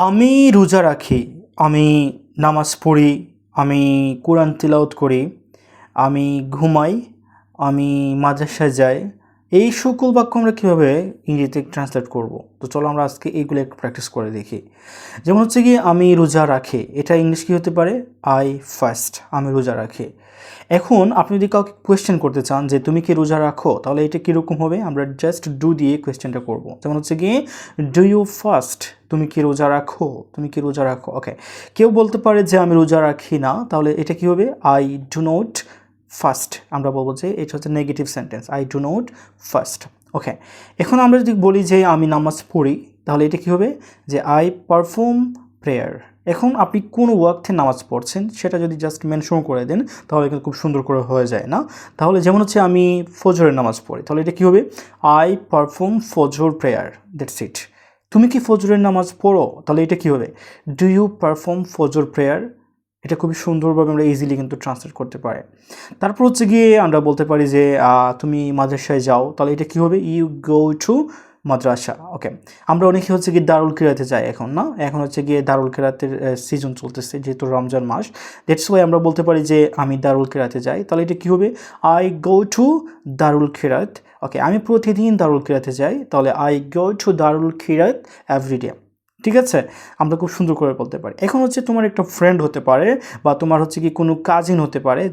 আমি রোজা রাখি, আমি নামাজ পড়ি, আমি কোরআন তিলাওয়াত করি, আমি ঘুমাই, আমি মাদ্রাসায় যাই। এই সকল বাক্য আমরা কীভাবে ইংরেজিতে ট্রান্সলেট করব? তো চলো আমরা আজকে এইগুলো একটু প্র্যাকটিস করে দেখি। যেমন হচ্ছে কি আমি রোজা রাখি, এটা ইংলিশ কী হতে পারে? আই ফাস্ট, আমি রোজা রাখি। এখন আপনি যদি কাউকে কোয়েশ্চেন করতে চান যে তুমি কি রোজা রাখো, তাহলে এটা কীরকম হবে? আমরা জাস্ট ডু দিয়ে কোয়েশ্চেনটা করব। যেমন হচ্ছে কি ডু ইউ ফাস্ট, তুমি কি রোজা রাখো, তুমি কি রোজা রাখো। ওকে, কেউ বলতে পারে যে আমি রোজা রাখি না, তাহলে এটা কী হবে? I do not fast. আমরা বলবো যে এটা হচ্ছে negative sentence, I do not fast. Okay, এখন আমরা যদি বলি যে আমি নামাজ পড়ি, তাহলে এটা কী হবে? যে আই পারফর্ম প্রেয়ার। এখন আপনি কোন ওয়াক্তে নামাজ পড়ছেন সেটা যদি জাস্ট মেনশন করে দেন, তাহলে কিন্তু খুব সুন্দর করে হয়ে যায় না? তাহলে যেমন হচ্ছে আমি ফজরের নামাজ পড়ি, তাহলে এটা কী হবে? আই পারফর্ম ফজর প্রেয়ার, দ্যাটস ইট। তুমি কি ফজরের নামাজ পড়ো, তাহলে এটা কী হবে? ডু ইউ পারফর্ম ফজর প্রেয়ার। এটা খুবই সুন্দরভাবে আমরা ইজিলি কিন্তু ট্রান্সলেট করতে পারি। তারপর হচ্ছে গিয়ে আমরা বলতে পারি যে তুমি মাদ্রাসায় যাও, তাহলে এটা কী হবে? ইউ গো টু মাদ্রাসা। ওকে, আমরা অনেকে হচ্ছে গিয়ে দারুল কিরাতে যাই এখন, না? এখন হচ্ছে গিয়ে দারুল কিরাতের সিজন চলতেছে, যেহেতু রমজান মাস, দ্যাটস ওয়াই আমরা বলতে পারি যে আমি দারুল কিরাতে যাই, তাহলে এটা কী হবে? আই গো টু দারুল কিরাত। ওকে, আমি প্রতিদিন দারুল কিরাতে যাই, তাহলে I go to Darul Qirat everyday. ঠিক আছে, আমরা খুব সুন্দর করে বলতে পারি। এখন হচ্ছে তোমার একটা ফ্রেন্ড হতে পারে, বা তোমার হচ্ছে কি কোনো কাজিন হতে পারে,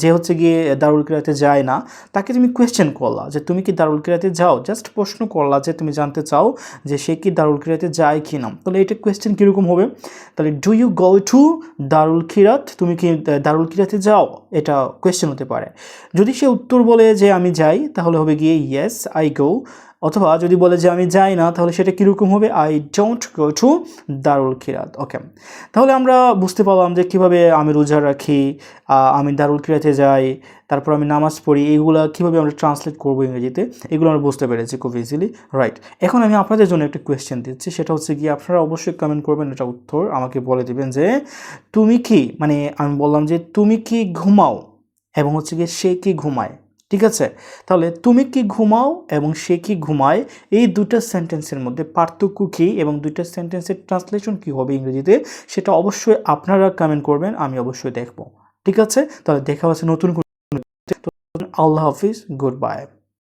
যে হচ্ছে গিয়ে দারুল কিরাতে যায় না, তাকে তুমি কোয়েশ্চেন করলা যে তুমি কি দারুল কিরাতে যাও, জাস্ট প্রশ্ন করলা যে তুমি জানতে চাও যে সে কি দারুল কিরাতে যায় কি না। তাহলে এটা কোয়েশ্চেন কীরকম হবে? তাহলে do you go to Darul কিরাত, তুমি কি দারুল কিরাতে যাও, এটা কোয়েশ্চেন হতে পারে। যদি সে উত্তর বলে যে আমি যাই, তাহলে হবে গিয়ে ইয়েস আই গো। অথবা যদি বলে যে আমি যাই না, তাহলে সেটা কীরকম হবে? I don't go to Darul কিরাত। ওকে, তাহলে আমরা বুঝতে পারলাম যে কীভাবে আমি রোজা রাখি, আমি দারুল কিরাতে যাই, তারপর আমি নামাজ পড়ি, এইগুলো কীভাবে আমরা ট্রান্সলেট করবো ইংরেজিতে, এগুলো আমরা বুঝতে পেরেছি খুব ইজিলি, রাইট? এখন আমি আপনাদের জন্য একটা কোয়েশ্চেন দিচ্ছি, সেটা হচ্ছে কি আপনারা অবশ্যই কমেন্ট করবেন, এটা উত্তর আমাকে বলে দেবেন যে তুমি কি, মানে আমি বললাম যে তুমি কি ঘুমাও, এবং হচ্ছে গিয়ে সে কি ঘুমায়। ঠিক আছে, তাহলে তুমি কি ঘুমাও এবং সে কি ঘুমায়, এই দুটো সেন্টেন্সের মধ্যে পার্থক্য কী এবং দুইটা সেন্টেন্সের ট্রান্সলেশন কী হবে ইংরেজিতে, সেটা অবশ্যই আপনারা কমেন্ট করবেন, আমি অবশ্যই দেখব। ঠিক আছে, তাহলে দেখা হচ্ছে নতুন। আল্লাহ হাফিজ, গুড বাই।